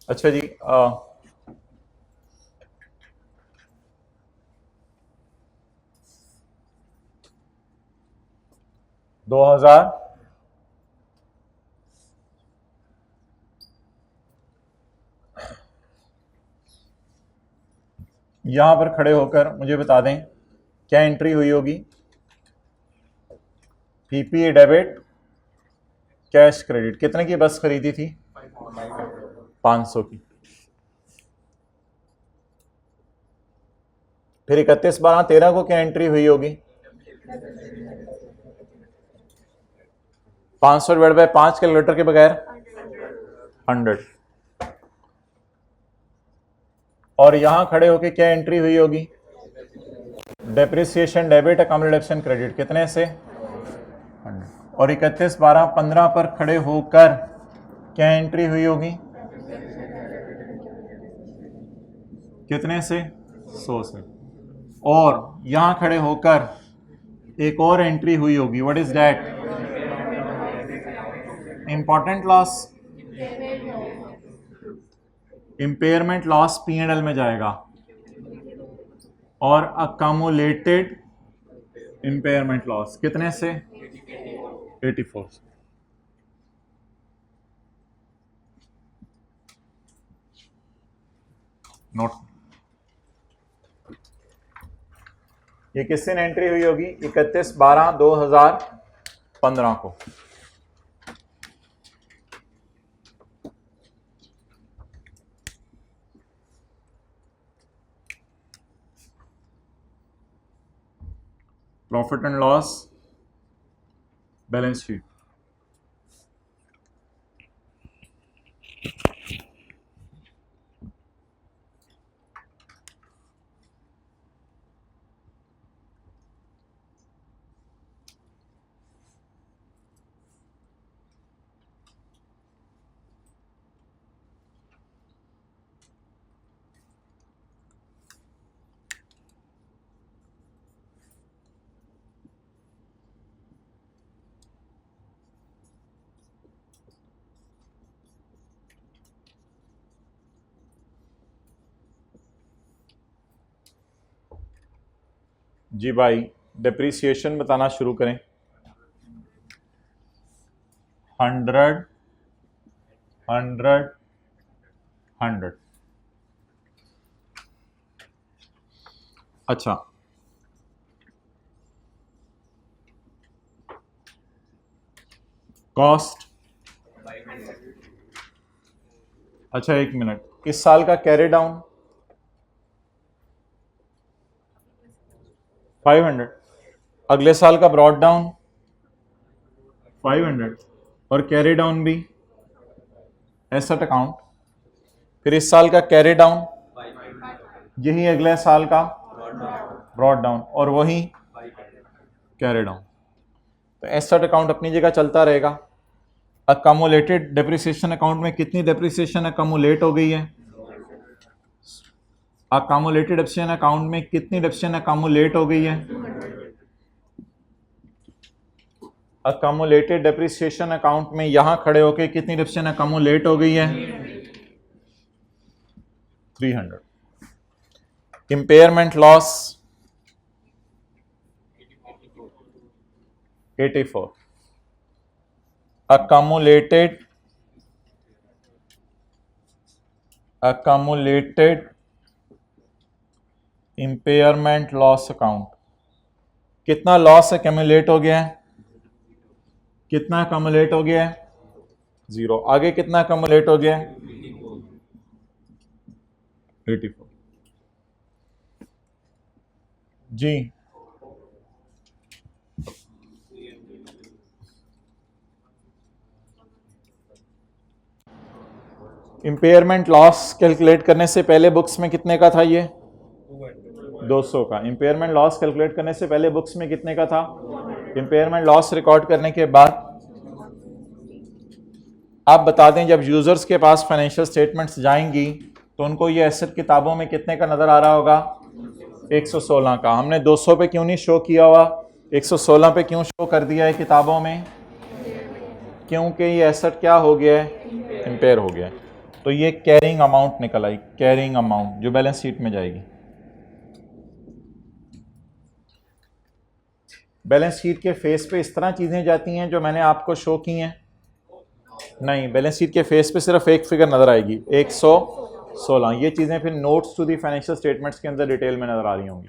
अच्छा जी, 2000 यहां पर खड़े होकर मुझे बता दें क्या एंट्री हुई होगी। PPA debit, cash credit. कितने की बस खरीदी थी? 500 की। फिर 31/12/13 को क्या एंट्री हुई होगी? 500 डिवाइड बाय 5 कैलकुलेटर के बगैर 100। और यहां खड़े होके क्या एंट्री हुई होगी? Depreciation debit, account deduction credit. कितने से? 100। और 31/12/15 पर खड़े होकर क्या एंट्री हुई होगी? कितने से? 100 से। और यहां खड़े होकर एक और एंट्री हुई होगी। What is that? Important loss, impairment loss P&L में जाएगा और अकामुलेटेड इंपेयरमेंट लॉस कितने से? 84 से। नोट। ये किस दिन एंट्री हुई होगी? 31/12/2015 को। Profit and loss balance sheet. जी भाई, डिप्रिसिएशन बताना शुरू करें। 100 100 100। अच्छा, कॉस्ट। अच्छा एक मिनट, इस साल का कैरी डाउन 500, अगले साल का ब्रॉड डाउन 500 और कैरी डाउन भी एसेट अकाउंट। फिर इस साल का कैरी डाउन यही अगले साल का ब्रॉड डाउन और वही कैरी डाउन। तो एसेट अकाउंट अपनी जगह चलता रहेगा। अकामुलेटेड डेप्रिसिएशन अकाउंट में कितनी डेप्रिसिएशन अकामुलेट हो गई है? अकामुलेटेड डेप्रिसिएशन अकाउंट में कितनी डेप्रिसिएशन अकामुलेट हो गई है? अकामुलेटेड डेप्रिसिएशन अकाउंट में यहां खड़े होकर कितनी डेप्रिसिएशन अकामुलेट हो गई है? 300। Impairment loss 84। accumulated impairment loss account. कितना लॉस accumulate हो गया है? कितना accumulate हो गया है? 0। आगे कितना accumulate हो गया है? 84। जी, इंपेयरमेंट लॉस कैलकुलेट करने से पहले बुक्स में कितने का था? ये 200 का। इंपेयरमेंट लॉस कैलकुलेट करने से पहले बुक्स में कितने का था? इंपेयरमेंट लॉस रिकॉर्ड करने के बाद आप बता दें जब यूजर्स के पास फाइनेंशियल स्टेटमेंट्स जाएंगी तो उनको ये एसेट किताबों में कितने का नजर आ रहा होगा? 116 का। हमने 200 पे क्यों नहीं शो किया हुआ? 116 पे क्यों शो कर दिया है किताबों में? क्योंकि ये एसेट क्या हो गया है? इंपेयर हो गया है। तो ये कैरिंग अमाउंट निकल आई, कैरिंग अमाउंट जो बैलेंस शीट में जाएगी। बैलेंस शीट के फेस पे इस तरह चीज़ें जाती हैं जो मैंने आपको शो की हैं? नहीं, बैलेंस शीट के फेस पे सिर्फ एक फिगर नज़र आएगी 116। ये चीज़ें फिर notes to the financial statements के अंदर डिटेल में नज़र आ रही होंगी।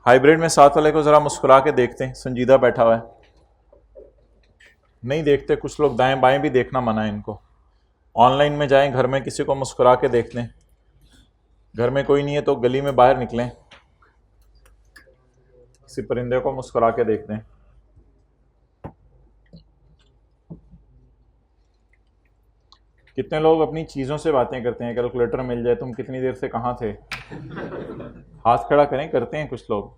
हाइब्रिड में साथ वाले को ज़रा मुस्कुरा के देखते हैं, संजीदा बैठा हुआ है। नहीं देखते, कुछ लोग दाएं बाएं भी देखना मना है इनको। ऑनलाइन में जाएं, घर में किसी को मुस्कुरा के देख लें, घर में कोई नहीं है तो गली में बाहर निकलें, किसी परिंदे को मुस्कुरा के देख लें। कितने लोग अपनी चीज़ों से बातें करते हैं? कैलकुलेटर मिल जाए, तुम कितनी देर से कहाँ थे? हाथ खड़ा करें, करते हैं कुछ लोग।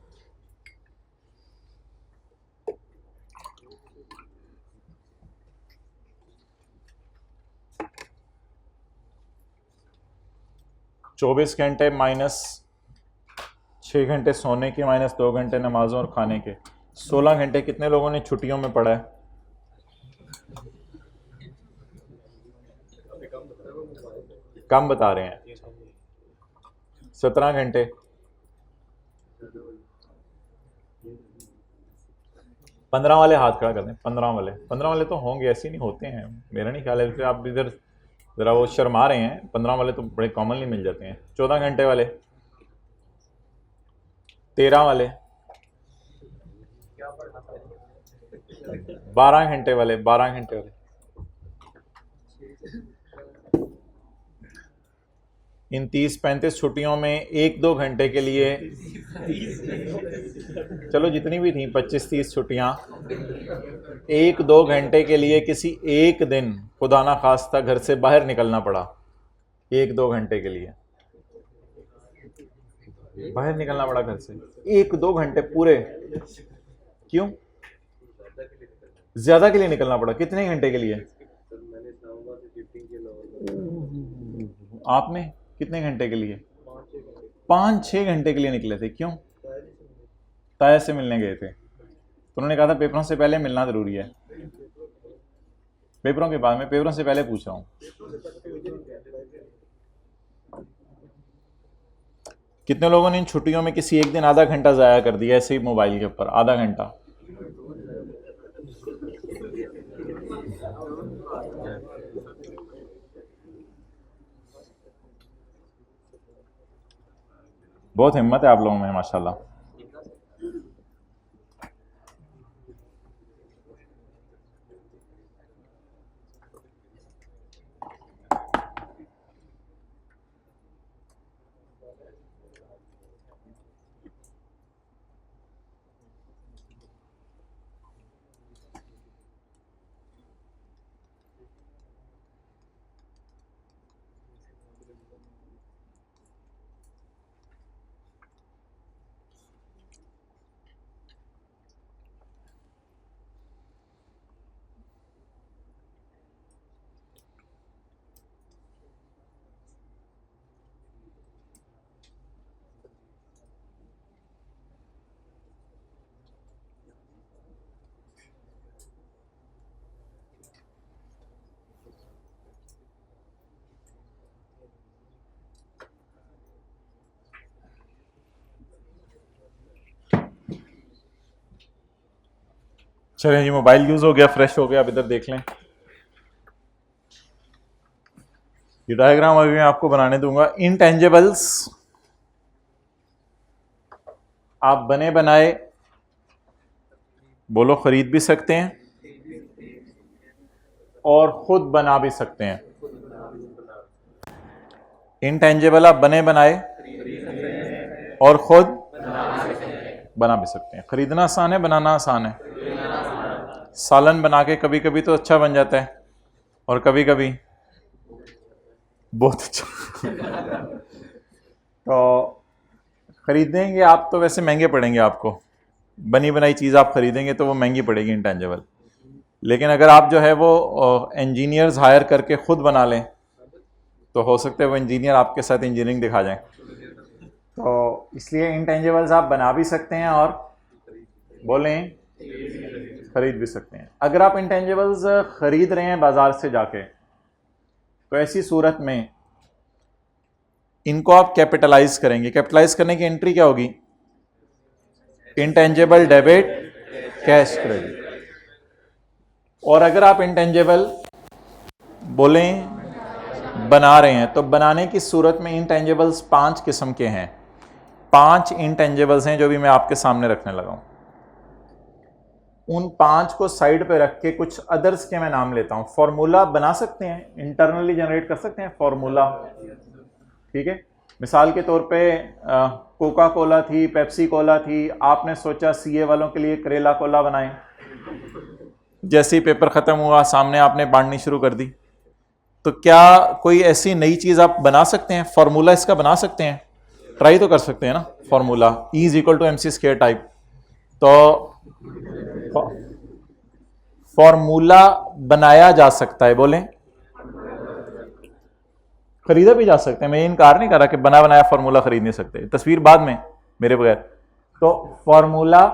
चौबीस घंटे माइनस 6 घंटे सोने के माइनस 2 घंटे नमाजों और खाने के, 16 घंटे कितने लोगों ने छुट्टियों में पढ़ा है? कम बता रहे हैं। 17 घंटे। 15 वाले हाथ खड़ा कर दें। 15 वाले तो होंगे, ऐसे नहीं होते हैं, मेरा नहीं ख्याल है। फिर आप इधर ज़रा वो शर्मा रहे हैं। 15 वाले तो बड़े कॉमनली मिल जाते हैं। 14 घंटे वाले, 13 वाले, 12 घंटे वाले, 12 घंटे वाले, इन 30-35 छुट्टियों में 1-2 घंटे के लिए, चलो जितनी भी थी 25-30 छुट्टियां, 1-2 घंटे के लिए किसी एक दिन खुदा ना खास्ता घर से बाहर निकलना पड़ा, 1-2 घंटे के लिए बाहर निकलना पड़ा घर से, 1-2 घंटे पूरे। क्यों ज्यादा के लिए निकलना पड़ा? कितने घंटे के लिए? आपने कितने घंटे के लिए? 5-6 घंटे के लिए निकले थे। क्यों? ताया से मिलने गए थे, तो उन्होंने कहा था पेपरों से पहले मिलना जरूरी है। पेपरों के बाद में, पेपरों से पहले पूछ रहा हूं। कितने लोगों ने इन छुट्टियों में किसी एक दिन आधा घंटा जाया कर दिया ऐसे ही मोबाइल के ऊपर? आधा घंटा। बहुत हिम्मत है आप लोगों में माशाल्लाह। चलिए जी, मोबाइल यूज हो गया, फ्रेश हो गया। अब इधर देख लें, ये डायग्राम अभी मैं आपको बनाने दूंगा। इनटेंजिबल्स आप बने बनाए बोलो खरीद भी सकते हैं और खुद बना भी सकते हैं। इनटेंजिबल आप बने बनाए और खुद बना भी सकते हैं। खरीदना आसान है, बनाना आसान है। सालन बना के कभी कभी तो अच्छा बन जाता है और कभी कभी बहुत अच्छा। तो खरीदेंगे आप तो वैसे महंगे पड़ेंगे आपको, बनी बनाई चीज़ आप खरीदेंगे तो वो महंगी पड़ेगी इनटेंजिबल। लेकिन अगर आप जो है वो इंजीनियर्स हायर करके खुद बना लें तो हो सकता है वो इंजीनियर आपके साथ इंजीनियरिंग दिखा जाएं। तो इसलिए इंटेंजिबल्स आप बना भी सकते हैं और बोलें खरीद भी सकते हैं। अगर आप इंटेंजिबल्स खरीद रहे हैं बाजार से जाके, तो ऐसी सूरत में इनको आप कैपिटलाइज करेंगे। कैपिटलाइज करने की एंट्री क्या होगी? Intangible debit cash credit. और अगर आप इंटेंजिबल बोलें बना रहे हैं, तो बनाने की सूरत में इंटेंजिबल्स 5 किस्म के हैं। 5 इंटेंजिबल्स हैं जो भी मैं आपके सामने रखने लगा हूं। उन 5 को साइड पे रख के कुछ अदर्स के मैं नाम लेता हूं। फॉर्मूला बना सकते हैं, इंटरनली जनरेट कर सकते हैं फॉर्मूला, ठीक है। मिसाल के तौर पे कोका कोला थी, पेप्सी कोला थी, आपने सोचा सीए वालों के लिए करेला कोला बनाएं। जैसे ही पेपर खत्म हुआ, सामने आपने बांटनी शुरू कर दी। तो क्या कोई ऐसी नई चीज आप बना सकते हैं? फॉर्मूला इसका बना सकते हैं, ट्राई तो कर सकते हैं ना। Formula E = MC² type. तो फॉर्मूला बनाया जा सकता है, बोलें खरीदा भी जा सकते हैं। मैं इनकार नहीं कर रहा कि बना बनाया फॉर्मूला खरीद नहीं सकते, तस्वीर बाद में मेरे बगैर। तो फॉर्मूला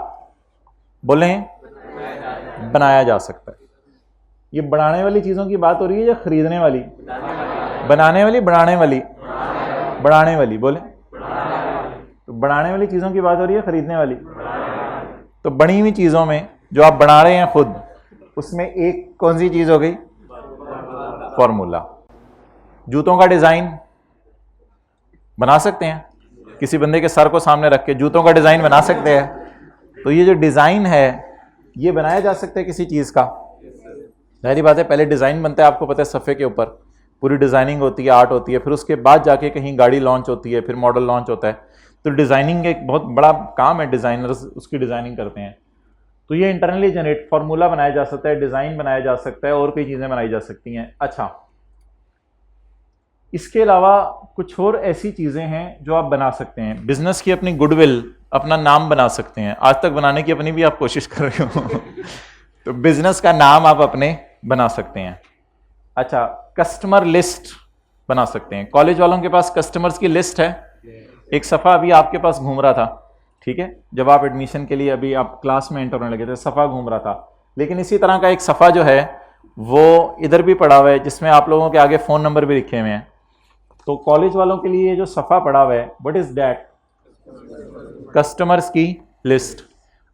बोलें बनाया जा सकता है। ये बनाने वाली चीजों की बात हो रही है या खरीदने वाली? बनाने वाली, बनाने वाली, बनाने वाली, बोले तो बनाने वाली चीजों की बात हो रही है, खरीदने वाली? तो बनी हुई चीजों में जो आप बना रहे हैं खुद, उसमें एक कौन सी चीज हो गई? फॉर्मूला। जूतों का डिजाइन बना सकते हैं, किसी बंदे के सर को सामने रख के जूतों का डिजाइन बना सकते हैं। तो ये जो डिजाइन है, ये बनाया जा सकता है किसी चीज का। जाहिर बात है, पहले डिजाइन बनता है, आपको पता है, सफ़े के ऊपर पूरी डिजाइनिंग होती है, आर्ट होती है, फिर उसके बाद जाके कहीं गाड़ी लॉन्च होती है, फिर मॉडल लॉन्च होता है। तो डिजाइनिंग एक बहुत बड़ा काम है, डिजाइनर्स उसकी डिजाइनिंग करते हैं। तो ये इंटरनली जनरेट फॉर्मूला बनाया जा सकता है, डिजाइन बनाया जा सकता है, और कई चीजें बनाई जा सकती हैं। अच्छा, इसके अलावा कुछ और ऐसी चीजें हैं जो आप बना सकते हैं। बिजनेस की अपनी गुडविल, अपना नाम बना सकते हैं। आज तक बनाने की अपनी भी आप कोशिश कर रहे हो तो बिजनेस का नाम आप अपने बना सकते हैं। अच्छा, कस्टमर लिस्ट बना सकते हैं। कॉलेज वालों के पास कस्टमर्स की लिस्ट है, एक सफ़ा अभी आपके पास घूम रहा था, ठीक है, जब आप एडमिशन के लिए अभी आप क्लास में एंटर होने लगे थे, सफ़ा घूम रहा था। लेकिन इसी तरह का एक सफ़ा जो है वो इधर भी पड़ा हुआ है, जिसमें आप लोगों के आगे फ़ोन नंबर भी लिखे हुए हैं। तो कॉलेज वालों के लिए जो सफ़ा पड़ा हुआ है, व्हाट इज़ दैट? कस्टमर्स की लिस्ट।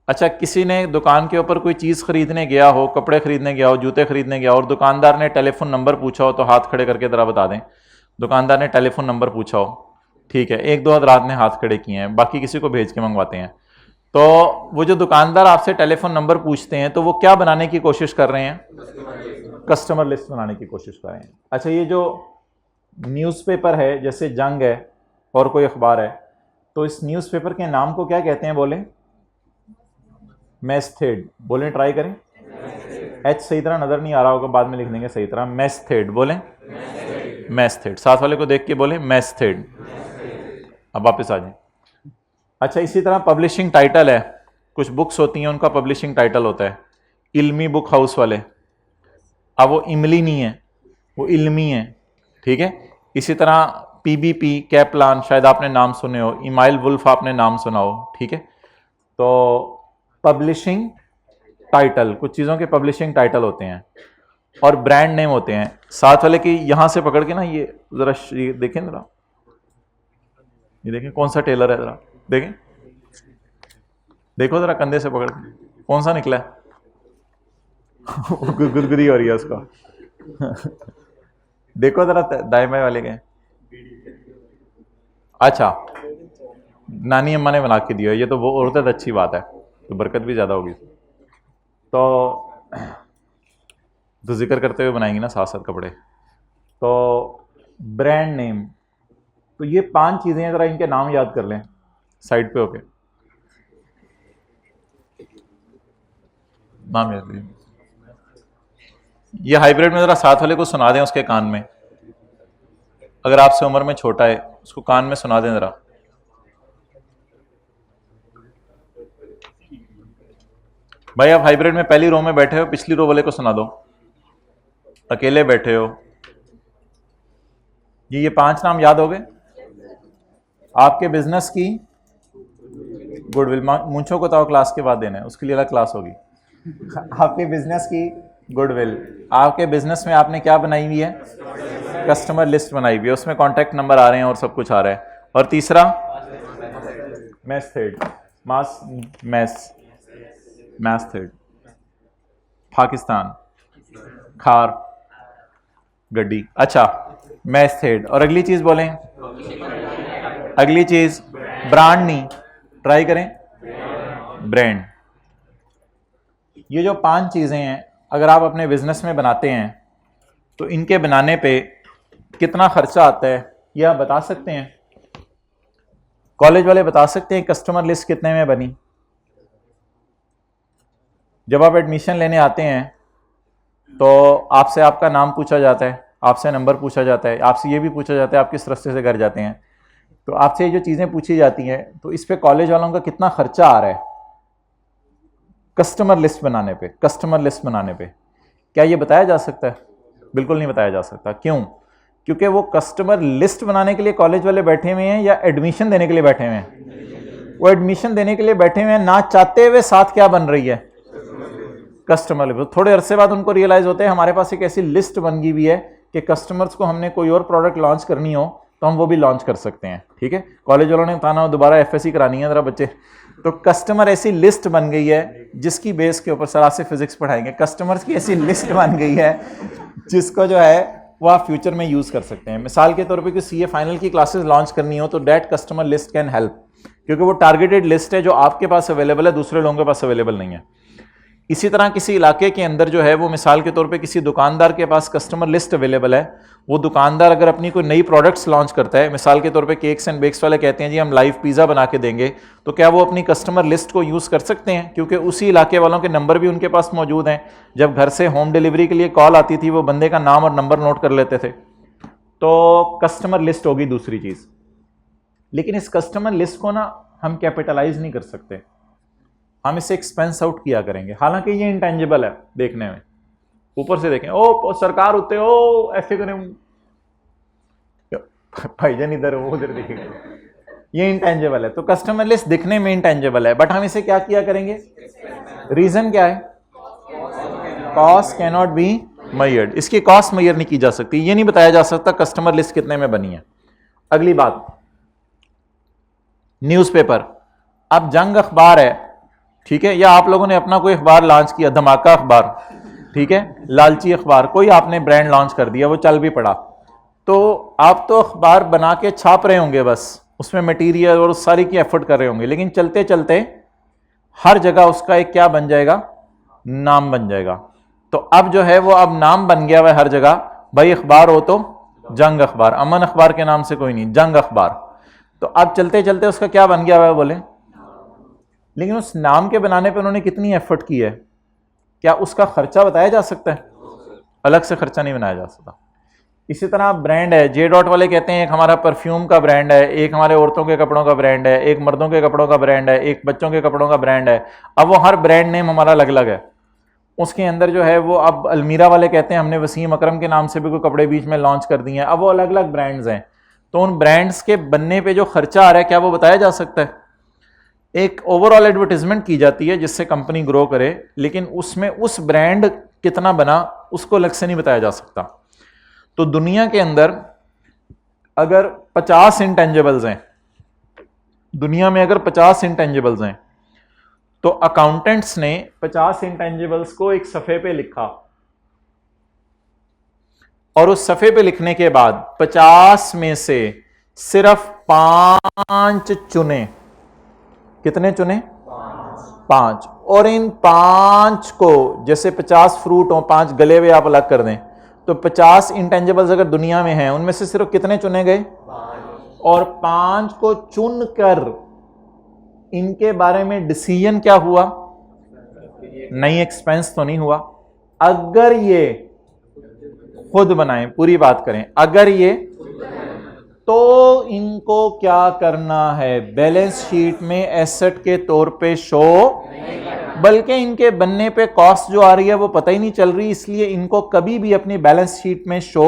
अच्छा, किसी ने दुकान के ऊपर कोई चीज़ खरीदने गया हो, कपड़े खरीदने गया हो, जूते खरीदने गया हो, और दुकानदार ने टेलीफोन नंबर पूछा हो, तो हाथ खड़े करके ज़रा बता दें। दुकानदार ने टेलीफोन नंबर पूछा हो, ठीक है, 1-2 हज़रात ने हाथ खड़े किए हैं, बाकी किसी को भेज के मंगवाते हैं। तो वो जो दुकानदार आपसे टेलीफोन नंबर पूछते हैं, तो वो क्या बनाने की कोशिश कर रहे हैं? कस्टमर लिस्ट बनाने की कोशिश कर रहे हैं। अच्छा, ये जो न्यूज़पेपर है, जैसे जंग है और कोई अखबार है, तो इस न्यूज़पेपर के नाम को क्या कहते हैं? बोलें मेस्थेड। बोलें, ट्राई करें। एच सही तरह नजर नहीं आ रहा होगा, बाद में लिख देंगे सही तरह। मेस्थेड, बोलें मेस्थेड। साथ वाले को देख के बोलें मेस्थेड। अब वापस आ जाए। अच्छा, इसी तरह पब्लिशिंग टाइटल है, कुछ बुक्स होती हैं उनका पब्लिशिंग टाइटल होता है। इल्मी बुक हाउस वाले, अब वो इमली नहीं है, वो इल्मी है, ठीक है। इसी तरह पीबीपी कैपलान, शायद आपने नाम सुने हो, इमाइल वुल्फ आपने नाम सुना हो, ठीक है। तो पब्लिशिंग टाइटल, कुछ चीज़ों के पब्लिशिंग टाइटल होते हैं और ब्रांड नेम होते हैं। साथ वाले की यहाँ से पकड़ के ना, ये ज़रा देखें, ज़रा ये देखें कौन सा टेलर है, ज़रा देखें, देखो ज़रा कंधे से पकड़ के कौन सा निकला है गुदगुदी हो रही है उसका देखो ज़रा दाएं बाएं वाले के। अच्छा, नानी अम्मा ने बना के दिया, ये तो वो और तो अच्छी बात है, तो बरकत भी ज़्यादा होगी। तो जिक्र करते हुए बनाएंगे ना साथ साथ कपड़े। तो ब्रांड नेम, तो ये 5 चीज़ें हैं, ज़रा इनके नाम याद कर लें साइड पे होके, नाम याद करें। ये हाइब्रिड में ज़रा साथ वाले को सुना दें उसके कान में, अगर आपसे उम्र में छोटा है उसको कान में सुना दें ज़रा। भाई, आप हाइब्रिड में पहली रो में बैठे हो, पिछली रो वाले को सुना दो, अकेले बैठे हो। ये 5 नाम याद हो गए? आपके बिजनेस की गुडविल, मूंछों को तो क्लास के बाद देना है, उसके लिए अलग क्लास होगी। आपके बिजनेस की गुडविल, आपके बिजनेस में आपने क्या बनाई हुई है? कस्टमर लिस्ट बनाई हुई है, उसमें कॉन्टैक्ट नंबर आ रहे हैं और सब कुछ आ रहा है। और तीसरा मेथड, मास मेथड, पाकिस्तान, खार, गड्डी। अच्छा, मेथड। और अगली चीज बोलें, अगली चीज ब्रांड नहीं, ट्राई करें ब्रांड। ये जो 5 चीजें हैं अगर आप अपने बिजनेस में बनाते हैं तो इनके बनाने पे कितना खर्चा आता है ये आप बता सकते हैं? कॉलेज वाले बता सकते हैं कस्टमर लिस्ट कितने में बनी? जब आप एडमिशन लेने आते हैं तो आपसे आपका नाम पूछा जाता है, आपसे नंबर पूछा जाता है, आपसे ये भी पूछा जाता है आप किस रास्ते से घर जाते हैं। तो आपसे ये जो चीज़ें पूछी जाती हैं तो इस पे कॉलेज वालों का कितना खर्चा आ रहा है कस्टमर लिस्ट बनाने पे? कस्टमर लिस्ट बनाने पे क्या ये बताया जा सकता है? बिल्कुल नहीं बताया जा सकता। क्यों? क्योंकि वो कस्टमर लिस्ट बनाने के लिए कॉलेज वाले बैठे हुए हैं या एडमिशन देने के लिए बैठे हुए हैं? वो एडमिशन देने के लिए बैठे हुए हैं, ना चाहते हुए साथ क्या बन रही है? Customer list. थोड़े अरसे बाद उनको रियलाइज होते हैं हमारे पास एक ऐसी लिस्ट बन गई हुई है कि कस्टमर्स को हमने कोई और प्रोडक्ट लॉन्च करनी हो तो हम वो भी लॉन्च कर सकते हैं। ठीक है, कॉलेज वालों ने बताना दोबारा एफएससी करानी है जरा बच्चे, तो कस्टमर ऐसी लिस्ट बन गई है जिसकी बेस के ऊपर, सर आज से फिजिक्स पढ़ाएंगे, कस्टमर्स की ऐसी लिस्ट बन गई है जिसको जो है वो आप फ्यूचर में यूज कर सकते हैं। मिसाल के तौर पे कि सीए फाइनल की क्लासेस लॉन्च करनी हो तो that customer list can help, क्योंकि वो टारगेटेड लिस्ट है जो आपके पास अवेलेबल है, दूसरे लोगों के पास अवेलेबल नहीं है। इसी तरह किसी इलाके के अंदर जो है वो मिसाल के तौर पे किसी दुकानदार के पास कस्टमर लिस्ट अवेलेबल है, वो दुकानदार अगर अपनी कोई नई प्रोडक्ट्स लॉन्च करता है, मिसाल के तौर पे केक्स एंड बेक्स वाले कहते हैं जी हम लाइव पिज़्ज़ा बना के देंगे, तो क्या वो अपनी कस्टमर लिस्ट को यूज़ कर सकते हैं? क्योंकि उसी इलाके वालों के नंबर भी उनके पास मौजूद हैं। जब घर से होम डिलीवरी के लिए कॉल आती थी वो बंदे का नाम और नंबर नोट कर लेते थे। तो कस्टमर लिस्ट होगी दूसरी चीज़। लेकिन इस कस्टमर लिस्ट को ना हम कैपिटलाइज नहीं कर सकते, हम इसे एक्सपेंस आउट किया करेंगे। हालांकि ये इंटेंजिबल है देखने में, ऊपर से देखें ओ सरकार उठते ओ ऐसे करें भाईजान इधर वो उधर देखेंगे, ये इंटेंजिबल है। तो कस्टमर लिस्ट दिखने में इंटेंजिबल है, बट हम इसे क्या किया करेंगे? रीजन क्या है? Cost can not be measured, इसकी कॉस्ट मेजर नहीं की जा सकती, ये नहीं बताया जा सकता कस्टमर लिस्ट कितने में बनी है। अगली बात, न्यूज़पेपर। अब जंग अखबार है, ठीक है, या आप लोगों ने अपना कोई अखबार लॉन्च किया, धमाका अखबार, ठीक है, लालची अखबार, कोई आपने ब्रांड लॉन्च कर दिया, वो चल भी पड़ा, तो आप तो अखबार बना के छाप रहे होंगे, बस उसमें मटेरियल और सारी की एफर्ट कर रहे होंगे, लेकिन चलते चलते हर जगह उसका एक क्या बन जाएगा? नाम बन जाएगा। तो अब जो है वो अब नाम बन गया हुआ हर जगह, भाई अखबार हो तो जंग अखबार, अमन अखबार के नाम से कोई नहीं, जंग अखबार। तो अब चलते चलते उसका क्या बन गया हुआ है बोले? लेकिन उस नाम के बनाने पे उन्होंने कितनी एफर्ट की है, क्या उसका खर्चा बताया जा सकता है? अलग से खर्चा नहीं बनाया जा सकता। इसी तरह ब्रांड है, जे डॉट वाले कहते हैं एक हमारा परफ्यूम का ब्रांड है, एक हमारे औरतों के कपड़ों का ब्रांड है, एक मर्दों के कपड़ों का ब्रांड है, एक बच्चों के कपड़ों का ब्रांड है। अब वो हर ब्रांड नेम हमारा अलग अलग है, उसके अंदर जो है वो, अब अलमीरा वाले कहते हैं हमने वसीम अकरम के नाम से भी कोई कपड़े बीच में लॉन्च कर दिए हैं, अब वो अलग अलग ब्रांड्स हैं। तो उन ब्रांड्स के बनने पे जो खर्चा आ रहा है क्या वो बताया जा सकता है? एक ओवरऑल एडवर्टीजमेंट की जाती है जिससे कंपनी ग्रो करे, लेकिन उसमें उस ब्रांड कितना बना उसको अलग से नहीं बताया जा सकता। तो दुनिया के अंदर अगर 50 इंटेंजिबल्स हैं, दुनिया में अगर 50 इंटेंजिबल्स हैं, तो अकाउंटेंट्स ने 50 इंटेंजिबल्स को एक सफ़े पे लिखा, और उस सफ़े पे लिखने के बाद 50 में से सिर्फ 5 चुने। कितने चुने? 5। और इन 5 को, जैसे 50 फ्रूट हो, 5 गले हुए आप अलग कर दें, तो 50 इंटेंजिबल्स अगर दुनिया में हैं, उनमें से सिर्फ कितने चुने गए? 5। और 5 को चुनकर इनके बारे में डिसीजन क्या हुआ? नहीं, एक्सपेंस तो नहीं हुआ। अगर ये खुद बनाएं, पूरी बात करें, अगर ये, तो इनको क्या करना है? बैलेंस शीट में एसेट के तौर पे शो, बल्कि इनके बनने पे कॉस्ट जो आ रही है वो पता ही नहीं चल रही, इसलिए इनको कभी भी अपनी बैलेंस शीट में शो।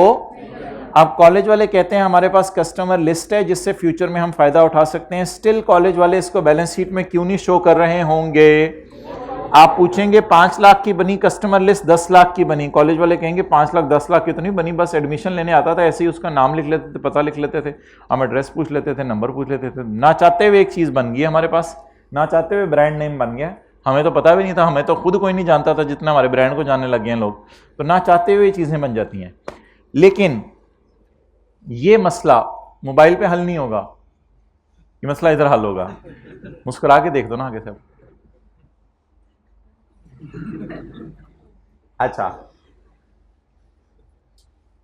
अब कॉलेज वाले कहते हैं हमारे पास कस्टमर लिस्ट है जिससे फ्यूचर में हम फायदा उठा सकते हैं, स्टिल कॉलेज वाले इसको बैलेंस शीट में क्यों नहीं शो कर रहे होंगे? आप पूछेंगे 5 लाख की बनी कस्टमर लिस्ट, 10 लाख की बनी, कॉलेज वाले कहेंगे 5 लाख 10 लाख की तो नहीं बनी, बस एडमिशन लेने आता था ऐसे ही उसका नाम लिख लेते थे, पता लिख लेते थे, हम एड्रेस पूछ लेते थे, नंबर पूछ लेते थे, ना चाहते हुए एक चीज बन गई हमारे पास, ना चाहते हुए ब्रांड नेम बन गया। हमें तो पता भी नहीं था, हमें तो खुद कोई नहीं जानता था जितना हमारे ब्रांड को जानने लग गए हैं लोग, तो ना चाहते हुए चीजें बन जाती हैं। लेकिन ये मसला मोबाइल पे हल नहीं होगा, ये मसला इधर हल होगा। मुस्कुरा के देख दो ना आगे से। अच्छा,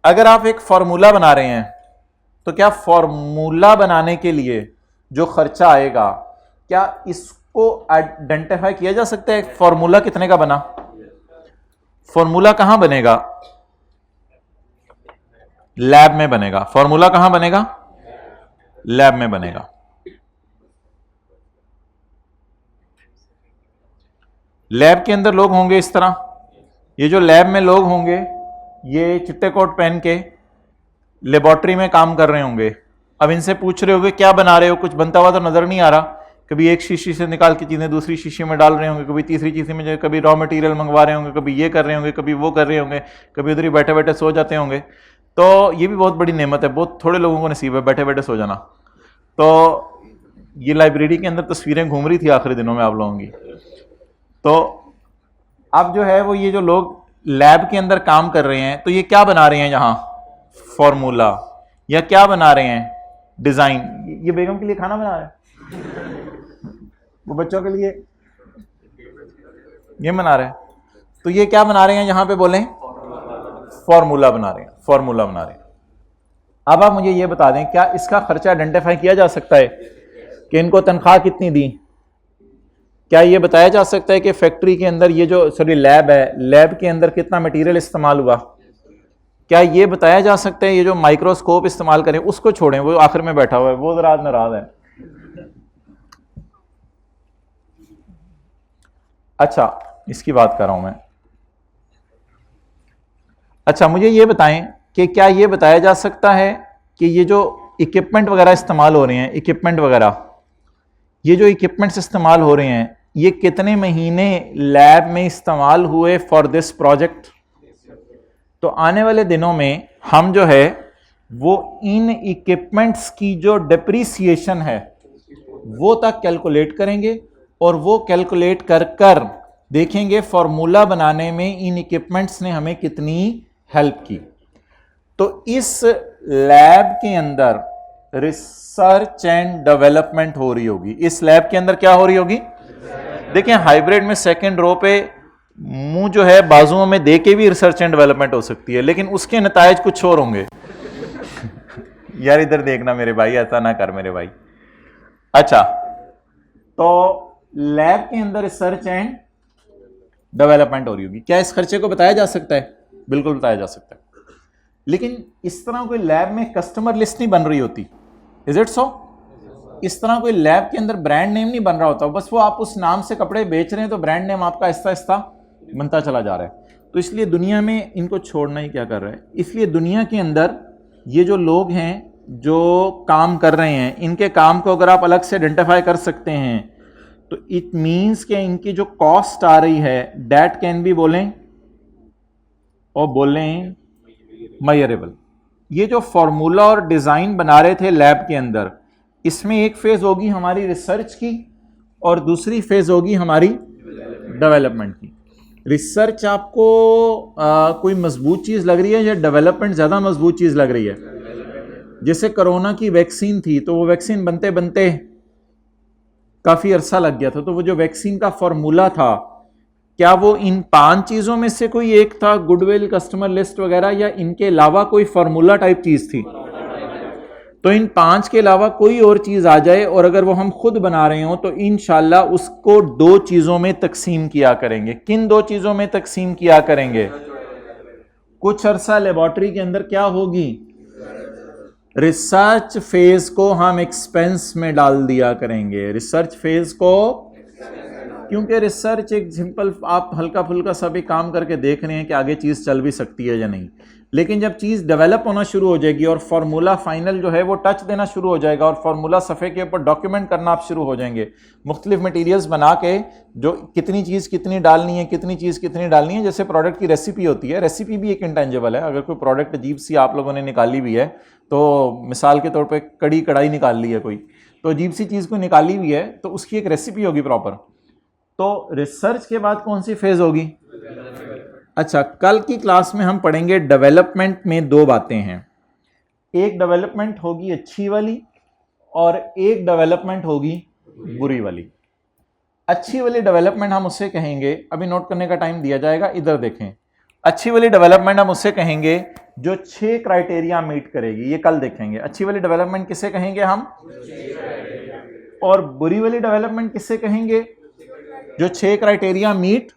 अगर आप एक फॉर्मूला बना रहे हैं तो क्या फॉर्मूला बनाने के लिए जो खर्चा आएगा, क्या इसको आइडेंटिफाई किया जा सकता है? फॉर्मूला कितने का बना? फॉर्मूला कहां बनेगा? लैब में बनेगा। फॉर्मूला कहां बनेगा? लैब में बनेगा। लैब के अंदर लोग होंगे इस तरह, ये जो लैब में लोग होंगे ये चिट्टे कोट पहन के लेबोरेटरी में काम कर रहे होंगे। अब इनसे पूछ रहे होंगे क्या बना रहे हो, कुछ बनता हुआ तो नजर नहीं आ रहा। कभी एक शीशी से निकाल के चीजें दूसरी शीशी में डाल रहे होंगे, कभी तीसरी शीशी में, कभी रॉ मटेरियल मंगवा रहे होंगे, कभी ये कर रहे होंगे, कभी वो कर रहे होंगे, कभी उधर ही बैठे बैठे सो जाते होंगे। तो ये भी बहुत बड़ी नेमत है, बहुत थोड़े लोगों को नसीब है बैठे बैठे सो जाना। तो ये लाइब्रेरी के अंदर तस्वीरें घूम रही थी आखिरी दिनों में आप लोगों की। तो अब जो है वो ये जो लोग लैब के अंदर काम कर रहे हैं, तो ये क्या बना रहे हैं यहाँ? फॉर्मूला। या क्या बना रहे हैं? डिजाइन। ये बेगम के लिए खाना बना रहे हैं, वो बच्चों के लिए ये बना रहे हैं। तो ये क्या बना रहे हैं यहाँ पे बोलें? फॉर्मूला बना रहे हैं, फॉर्मूला बना रहे हैं। अब आप मुझे ये बता दें, क्या इसका खर्चा आइडेंटिफाई किया जा सकता है कि इनको तनख्वाह कितनी दी? क्या ये बताया जा सकता है कि फैक्ट्री के अंदर ये जो लैब है, लैब के अंदर कितना मटेरियल इस्तेमाल हुआ? क्या ये बताया जा सकता है ये जो माइक्रोस्कोप इस्तेमाल करें? उसको छोड़ें, वो आखिर में बैठा हुआ है, वो जरा नाराज है। अच्छा, इसकी बात कर रहा हूं मैं। अच्छा, मुझे ये बताएं कि क्या ये बताया जा सकता है कि ये जो इक्विपमेंट वगैरह इस्तेमाल हो रहे हैं, इक्विपमेंट वगैरह, ये जो इक्विपमेंट्स इस्तेमाल हो रहे हैं, ये कितने महीने लैब में इस्तेमाल हुए फॉर दिस प्रोजेक्ट? तो आने वाले दिनों में हम जो है वो इन इक्विपमेंट्स की जो डिप्रिसिएशन है वो तक कैलकुलेट करेंगे, और वो कैलकुलेट कर कर देखेंगे फॉर्मूला बनाने में इन इक्विपमेंट्स ने हमें कितनी हेल्प की। तो इस लैब के अंदर रिसर्च एंड डेवलपमेंट हो रही होगी। इस लैब के अंदर क्या हो रही होगी? देखिए, हाइब्रिड में सेकंड रो पे मुंह जो है बाजुओं में दे के भी रिसर्च एंड डेवलपमेंट हो सकती है, लेकिन उसके नतायज कुछ और होंगे। यार इधर देखना मेरे भाई, ऐसा ना कर मेरे भाई। अच्छा, तो लैब के अंदर रिसर्च एंड डेवलपमेंट हो रही होगी। क्या इस खर्चे को बताया जा सकता है? बिल्कुल बताया जा सकता है। लेकिन इस तरह कोई लैब में कस्टमर लिस्ट नहीं बन रही होती, इज इट सो? इस तरह कोई लैब के अंदर ब्रांड नेम नहीं बन रहा होता, बस वो आप उस नाम से कपड़े बेच रहे हैं तो ब्रांड नेम आपका आहिस्ता आहिस्ता बनता चला जा रहा है। तो इसलिए दुनिया में इनको छोड़ना ही क्या कर रहा है। इसलिए दुनिया के अंदर ये जो लोग हैं जो काम कर रहे हैं, इनके काम को अगर आप अलग से आइडेंटिफाई कर सकते हैं तो इट मीन्स कि इनकी जो कॉस्ट आ रही है दैट कैन बी बोलें और बोलें मेजरेबल। ये जो फॉर्मूला और डिज़ाइन बना रहे थे लैब के अंदर, इसमें एक फेज होगी हमारी रिसर्च की और दूसरी फेज होगी हमारी डेवलपमेंट की। रिसर्च आपको कोई मजबूत चीज़ लग रही है या डेवलपमेंट ज़्यादा मजबूत चीज़ लग रही है? जैसे कोरोना की वैक्सीन थी तो वो वैक्सीन बनते बनते काफ़ी अरसा लग गया था, तो वो जो वैक्सीन का फॉर्मूला था क्या वो इन 5 चीज़ों में से कोई एक था? गुडविल, कस्टमर लिस्ट वगैरह, या इनके अलावा कोई फॉर्मूला टाइप चीज़ थी? तो इन 5 के अलावा कोई और चीज़ आ जाए और अगर वो हम खुद बना रहे हो तो इंशाल्लाह उसको 2 चीज़ों में तकसीम किया करेंगे। किन 2 चीज़ों में तकसीम किया करेंगे? कुछ अरसा लेबोरेटरी के अंदर क्या होगी? रिसर्च फेज को हम एक्सपेंस में डाल दिया करेंगे। रिसर्च फेज को क्योंकि रिसर्च एक सिंपल, आप हल्का फुल्का सा भी काम करके देख रहे हैं कि आगे चीज़ चल भी सकती है या नहीं, लेकिन जब चीज़ डेवलप होना शुरू हो जाएगी और फार्मूला फाइनल जो है वो टच देना शुरू हो जाएगा और फार्मूला सफ़े के ऊपर डॉक्यूमेंट करना आप शुरू हो जाएंगे, मुख्तलिफ मटेरियल्स बना के जो कितनी चीज़ कितनी डालनी है, कितनी चीज़ कितनी डालनी है। जैसे प्रोडक्ट की रेसिपी होती है, रेसिपी भी एक इंटेंजिबल है। अगर कोई प्रोडक्ट अजीब सी आप लोगों ने निकाली भी है, तो मिसाल के तौर पर कड़ी कढ़ाई निकाल ली है कोई, तो अजीब सी चीज़ को निकाली हुई है तो उसकी एक रेसिपी होगी प्रॉपर। तो रिसर्च के बाद कौन सी फेज़ होगी? अच्छा, कल की क्लास में हम पढ़ेंगे डेवलपमेंट में दो बातें हैं, एक डेवलपमेंट होगी अच्छी वाली और एक डेवलपमेंट होगी बुरी वाली। अच्छी वाली डेवलपमेंट हम उससे कहेंगे, अभी नोट करने का टाइम दिया जाएगा, इधर देखें। अच्छी वाली डेवलपमेंट हम उससे कहेंगे जो 6 क्राइटेरिया मीट करेगी, ये कल देखेंगे। अच्छी वाली डेवलपमेंट किसे कहेंगे हम? और बुरी वाली डेवलपमेंट किसे कहेंगे? जो 6 क्राइटेरिया मीट,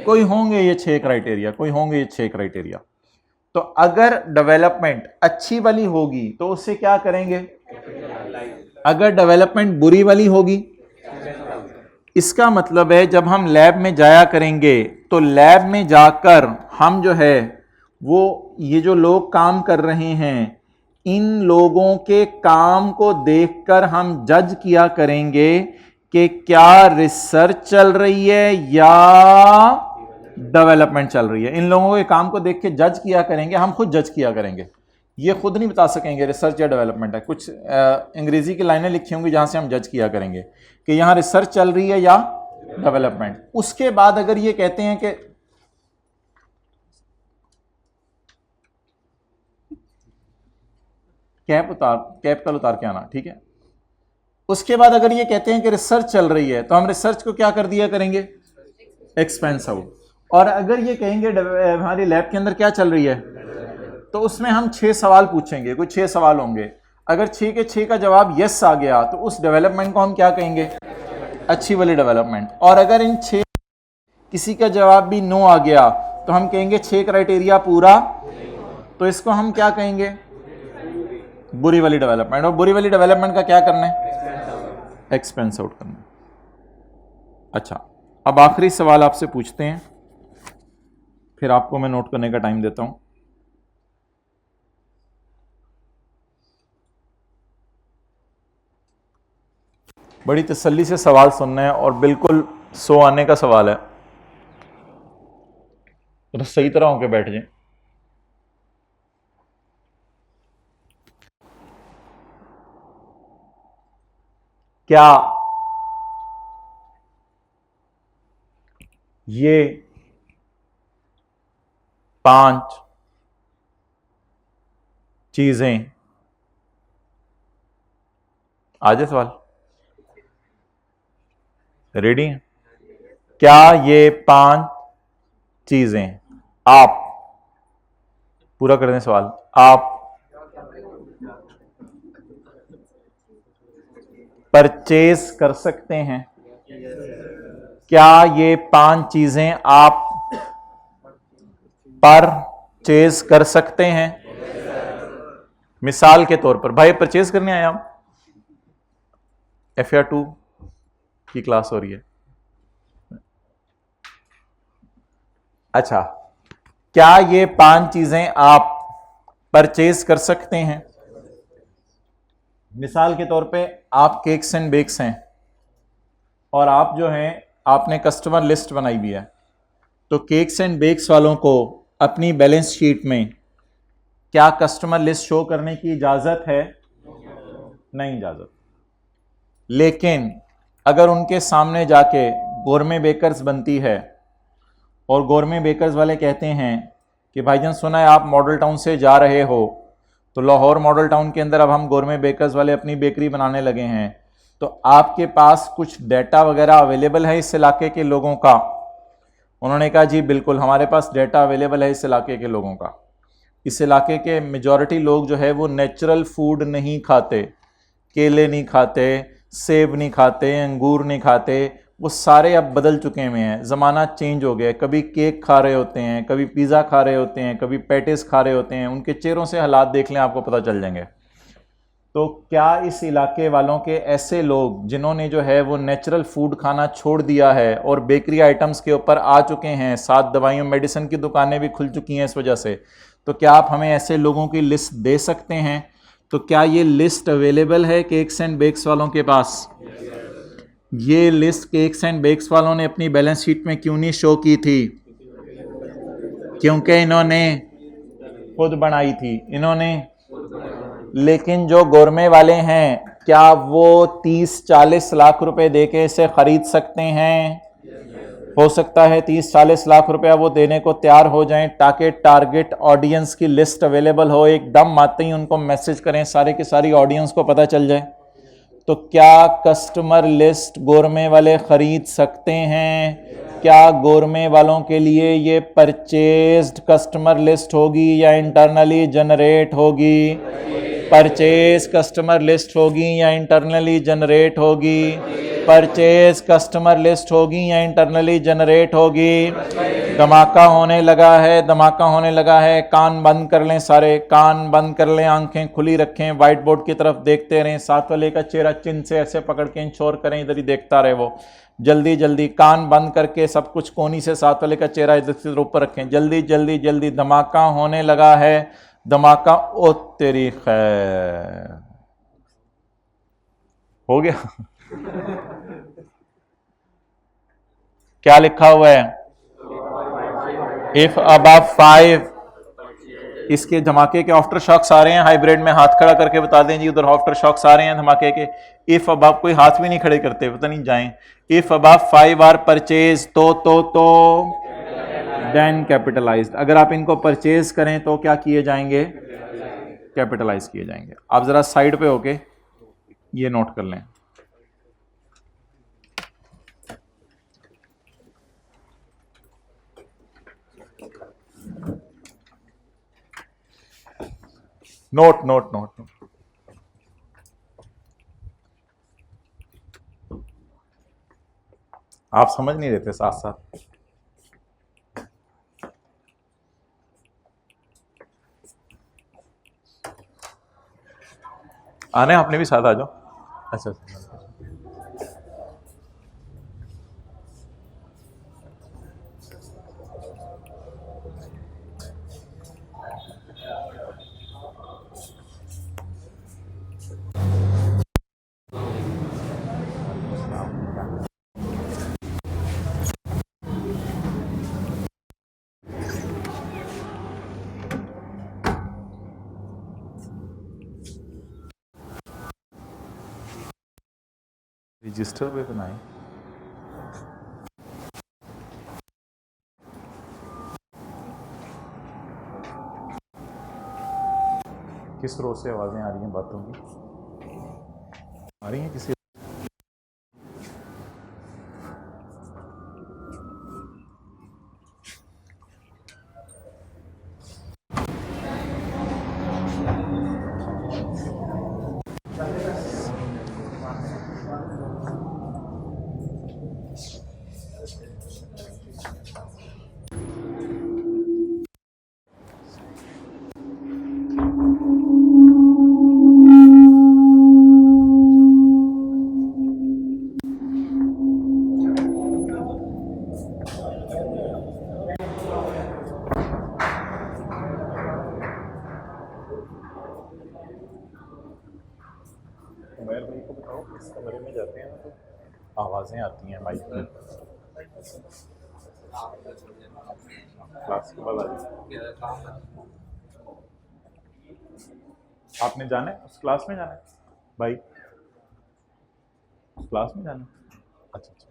कोई होंगे ये 6 क्राइटेरिया, कोई होंगे ये 6 क्राइटेरिया। तो अगर डेवलपमेंट अच्छी वाली होगी तो उससे क्या करेंगे? अगर डेवलपमेंट बुरी वाली होगी, इसका मतलब है जब हम लैब में जाया करेंगे तो लैब में जाकर हम जो है वो ये जो लोग काम कर रहे हैं, इन लोगों के काम को देखकर हम जज किया करेंगे कि क्या रिसर्च चल रही है या डेवलपमेंट चल रही है। इन लोगों के काम को देख के जज किया करेंगे, हम खुद जज किया करेंगे, ये खुद नहीं बता सकेंगे रिसर्च या डेवलपमेंट है। कुछ अंग्रेजी की लाइनें लिखी होंगी जहां से हम जज किया करेंगे कि यहां रिसर्च चल रही है या डेवलपमेंट। उसके बाद अगर ये कहते हैं कि कैप कल उतार के आना, ठीक है। उसके बाद अगर ये कहते हैं कि रिसर्च चल रही है तो हम रिसर्च को क्या कर दिया करेंगे? Expense out. और अगर ये कहेंगे हमारी लैब के अंदर क्या चल रही है, तो उसमें हम 6 सवाल पूछेंगे, कोई 6 सवाल होंगे। अगर 6 के 6 का जवाब यस आ गया तो उस डेवलपमेंट को हम क्या कहेंगे? अच्छी वाली डेवलपमेंट। और अगर इन 6 किसी का जवाब भी नो आ गया तो हम कहेंगे 6 क्राइटेरिया पूरा, तो इसको हम क्या कहेंगे? बुरी वाली डेवलपमेंट। और बुरी वाली डेवलपमेंट का क्या करना है? एक्सपेंस आउट करना। अच्छा, अब आखिरी सवाल आपसे पूछते हैं, फिर आपको मैं नोट करने का टाइम देता हूं। बड़ी तसल्ली से सवाल सुनना है और बिल्कुल सो आने का सवाल है, तो सही तरह होकर बैठ जाए। क्या ये 5 चीजें, आ जाए सवाल, रेडी हैं? क्या ये 5 चीजें आप, पूरा कर दें सवाल, आप परचेज कर सकते हैं? क्या ये 5 चीजें आप परचेज कर सकते हैं? मिसाल के तौर पर, भाई परचेज करने आए आप, FR2 की क्लास हो रही है। अच्छा, क्या ये 5 चीजें आप परचेज कर सकते हैं? मिसाल के तौर पे आप केक्स एंड बेक्स हैं और आप जो हैं आपने कस्टमर लिस्ट बनाई हुई है, तो केक्स एंड बेक्स वालों को अपनी बैलेंस शीट में क्या कस्टमर लिस्ट शो करने की इजाजत है? नहीं इजाजत। लेकिन अगर उनके सामने जाके गोरमे बेकर्स बनती है और गोरमे बेकर्स वाले कहते हैं कि भाईजान सुना है आप मॉडल टाउन से जा रहे हो, तो लाहौर मॉडल टाउन के अंदर अब हम गोरमे बेकर्स वाले अपनी बेकरी बनाने लगे हैं, तो आपके पास कुछ डाटा वगैरह अवेलेबल है इस इलाके के लोगों का? उन्होंने कहा जी बिल्कुल हमारे पास डाटा अवेलेबल है इस इलाके के लोगों का। इस इलाके के मेजॉरिटी लोग जो है वो नेचुरल फूड नहीं खाते, केले नहीं खाते, सेब नहीं खाते, अंगूर नहीं खाते, वो सारे अब बदल चुके हुए हैं, ज़माना चेंज हो गया है। कभी केक खा रहे होते हैं, कभी पिज़्ज़ा खा रहे होते हैं, कभी पैटिस खा रहे होते हैं, उनके चेहरों से हालात देख लें आपको पता चल जाएंगे। तो क्या इस इलाके वालों के ऐसे लोग जिन्होंने जो है वो नेचुरल फूड खाना छोड़ दिया है और बेकरी आइटम्स के ऊपर आ चुके हैं, साथ दवाइयों मेडिसिन की दुकानें भी खुल चुकी हैं इस वजह से, तो क्या आप हमें ऐसे लोगों की लिस्ट दे सकते हैं? तो क्या ये लिस्ट अवेलेबल है केक्स एंड बेक्स वालों के पास? ये लिस्ट केक्स एंड बेक्स वालों ने अपनी बैलेंस शीट में क्यों नहीं शो की थी? क्योंकि इन्होंने खुद बनाई थी इन्होंने। लेकिन जो गोरमे वाले हैं, क्या वो 30-40 लाख रुपए देके इसे खरीद सकते हैं? हो सकता है 30-40 लाख रुपया वो देने को तैयार हो जाएं ताकि टारगेट ऑडियंस की लिस्ट अवेलेबल हो, एकदम आते ही उनको मैसेज करें, सारे की सारी ऑडियंस को पता चल जाए। तो क्या कस्टमर लिस्ट गोरमे वाले खरीद सकते हैं? क्या गोरमे वालों के लिए ये परचेज्ड कस्टमर लिस्ट होगी या इंटरनली जनरेट होगी? परचेज कस्टमर लिस्ट होगी या इंटरनली जनरेट होगी? परचेज कस्टमर लिस्ट होगी या इंटरनली जनरेट होगी? धमाका होने लगा है, धमाका होने लगा है। कान बंद कर लें, सारे कान बंद कर लें, आंखें खुली रखें, व्हाइट बोर्ड की तरफ देखते रहें, साथ वाले का चेहरा चिन्ह से ऐसे पकड़ के इंश्योर करें इधर ही देखता रहे वो। जल्दी जल्दी कान बंद करके सब कुछ कोनी से साथ वाले का चेहरा इधर से ऊपर रखें। जल्दी जल्दी जल्दी, धमाका होने लगा है, धमाका। ओ तेरी खैर, हो गया। क्या लिखा हुआ है? If above 5। इसके धमाके के आफ्टर शॉक्स आ रहे हैं, हाइब्रिड में हाथ खड़ा करके बता दें जी, उधर आफ्टर शॉक्स आ रहे हैं धमाके के। इफ अबव, कोई हाथ भी नहीं खड़े करते, पता नहीं जाएं। इफ अबव 5 आर परचेज, तो देन कैपिटलाइज्ड। अगर आप इनको परचेज करें तो क्या किए जाएंगे? कैपिटलाइज किए जाएंगे। आप जरा साइड पे होके ये नोट कर लें। Note note note note. आप समझ नहीं रहे थे साथ साथ। आने आपने भी साथ आ जाओ। अच्छा अच्छा। रजिस्टर पे बनाए। किस रोज से आवाजें आ रही हैं बातों की? आ रही हैं किसी? उमैर भाई को बताओ, इस कमरे में जाते हैं ना तो आवाजें आती हैं माइक में। क्लास के बाद आ जाओ। आपने जाना है उस क्लास में, जाना है भाई? उस क्लास में जाना है? अच्छा अच्छा।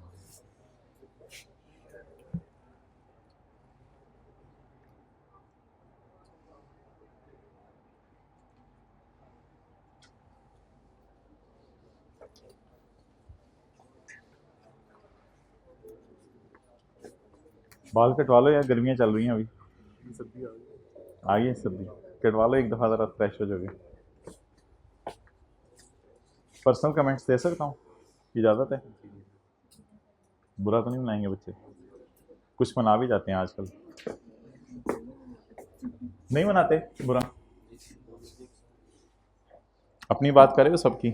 बाल कटवा लो यार, गर्मियाँ चल रही हैं अभी। आ गई है सर्दी, कटवा लो एक दफ़ा, ज़रा फ्रेश हो जाओगे। पर्सनल कमेंट्स दे सकता हूँ? इजाज़त है? बुरा तो नहीं मनाएंगे बच्चे? कुछ मना भी जाते हैं आजकल। नहीं मनाते बुरा? अपनी बात करे हो सबकी?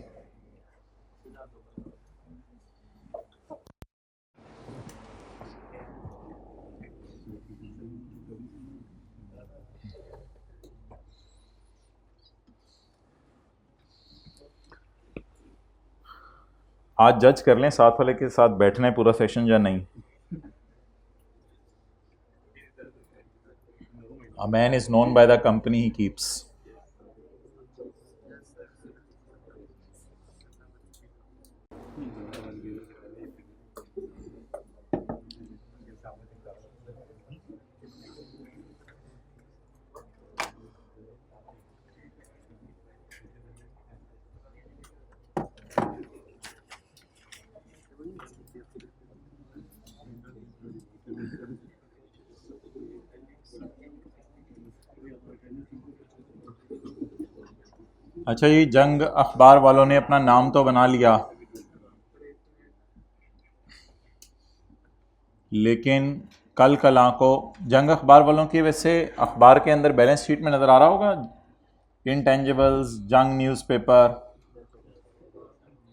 आज जज कर लें साथ वाले के साथ बैठना है पूरा सेशन या नहीं। A man is known by the company he keeps. अच्छा, ये जंग अखबार वालों ने अपना नाम तो बना लिया, लेकिन कल कला को जंग अखबार वालों की वैसे अखबार के अंदर बैलेंस शीट में नज़र आ रहा होगा इंटेंजिबल्स, जंग न्यूज़पेपर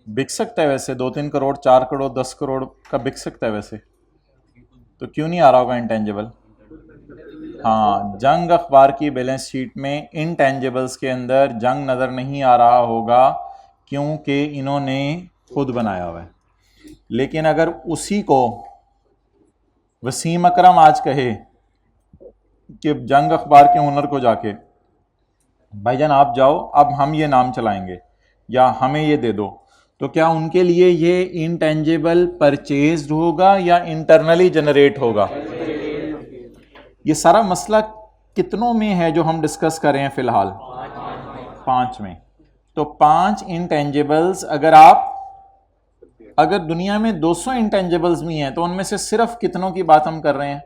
बिक सकता है वैसे 2-3 करोड़, 4 करोड़, 10 करोड़ का बिक सकता है वैसे, तो क्यों नहीं आ रहा होगा इंटेंजिबल? हाँ, जंग अखबार की बैलेंस शीट में इंटेंजिबल्स के अंदर जंग नज़र नहीं आ रहा होगा क्योंकि इन्होंने खुद बनाया हुआ है। लेकिन अगर उसी को वसीम अकरम आज कहे कि जंग अखबार के ओनर को जाके, भाईजान आप जाओ, अब हम ये नाम चलाएंगे या हमें ये दे दो, तो क्या उनके लिए ये इंटेंजिबल परचेज्ड होगा या इंटरनली जनरेट होगा? ये सारा मसला कितनों में है जो हम डिस्कस कर रहे हैं फिलहाल? 5 में। तो 5 इंटेंजिबल्स अगर दुनिया में 200 इंटेंजिबल्स भी हैं तो उनमें से सिर्फ कितनों की बात हम कर रहे हैं?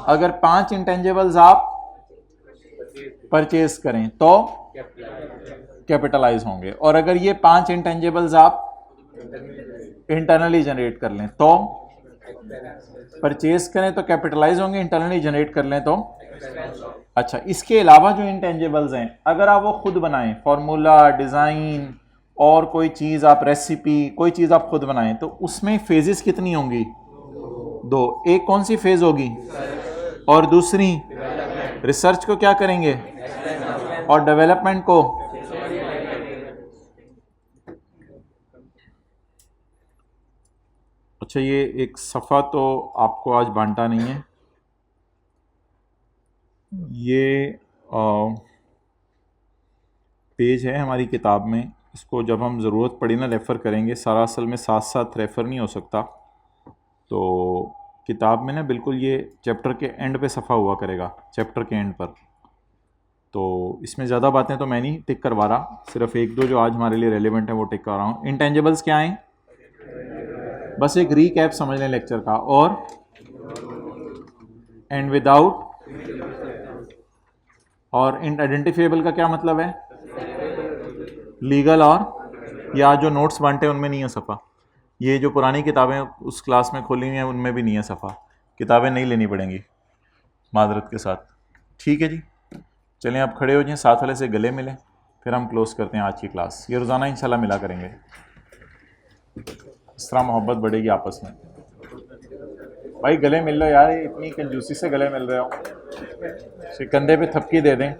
अगर 5 इंटेंजिबल्स आप परचेज करें तो कैपिटलाइज होंगे, और अगर ये 5 इंटेंजिबल्स आप इंटरनली जनरेट कर लें तो परचेज करें तो कैपिटलाइज होंगे, इंटरनली जनरेट कर लें तो। अच्छा, इसके अलावा जो इंटेंजिबल्स हैं अगर आप वो खुद बनाएं, फॉर्मूला, डिज़ाइन और कोई चीज़ आप, रेसिपी, कोई चीज़ आप खुद बनाएं, तो उसमें फेजेस कितनी होंगी? 2। एक कौन सी फेज होगी? और दूसरी रिसर्च को क्या करेंगे और डेवलपमेंट को। अच्छा, ये एक सफ़ा तो आपको आज बांटा नहीं है, ये पेज है हमारी किताब में, इसको जब हम ज़रूरत पड़ी ना रेफ़र करेंगे, सारा असल में साथ साथ रेफ़र नहीं हो सकता, तो किताब में ना बिल्कुल ये चैप्टर के एंड पे सफ़ा हुआ करेगा, चैप्टर के एंड पर। तो इसमें ज़्यादा बातें तो मैं नहीं टिक करवा रहा, सिर्फ 1-2 जो आज हमारे लिए रेलिवेंट है वो टिक कर रहा हूँ। इंटेंजिबल्स क्या हैं? बस एक रीकैप समझ लें लेक्चर का। और एंड विदाउट, और आइडेंटिफिएबल का क्या मतलब है? लीगल, और या जो नोट्स बांटे उनमें नहीं है सफ़ा, ये जो पुरानी किताबें उस क्लास में खोली हुई हैं उनमें भी नहीं है सफ़ा, किताबें नहीं लेनी पड़ेंगी मादरत के साथ। ठीक है जी, चलें आप खड़े हो जाएं, साथ वाले से गले मिलें, फिर हम क्लोज़ करते हैं आज की क्लास। ये रोज़ाना इंशाल्लाह मिला करेंगे, इस तरह मोहब्बत बढ़ेगी आपस में। भाई गले मिल लो यार, इतनी कंजूसी से गले मिल रहे हो, कंधे पे थपकी दे दें।